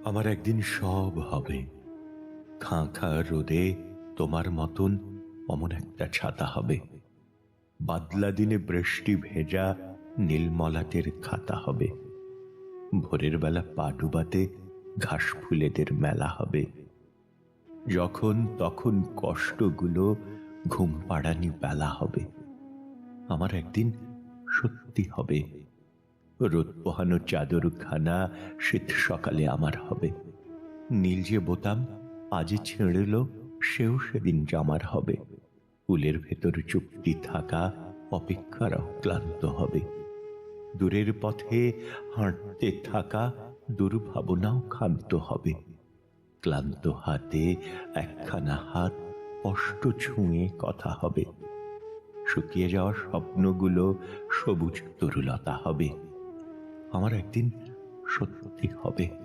আমার একদিন সব হবে। খাঁ খাঁ রোদে তোমার মতন অমন একটা ছাতা হবে। বাদলা দিনে বৃষ্টি ভেজা নীলমলাটের খাতা হবে। ভোরের বেলা পা ডুবাতে ঘাস ফুলেদের মেলা হবে। যখন তখন কষ্টগুলো ঘুম পাড়ানি বেলা হবে। আমার একদিন সত্যি হবে। রোদ পোহানো চাদরখানা শীত সকালে আমার হবে। নীল যে বোতাম আজই ছেড়েল, সেও সেদিন জামার হবে। ফুলের ভেতর চুক্তি থাকা অপেক্ষার অক্লান্ত হবে। দূরের পথে হাঁটতে থাকা দুর্ভাবনাও ক্ষান্ত হবে। ক্লান্ত হাতে একখানা হাত স্পষ্ট ছুঁয়ে কথা হবে। শুকিয়ে যাওয়া স্বপ্নগুলো সবুজ তরুলতা হবে। আমার একদিন সত্যি হবে।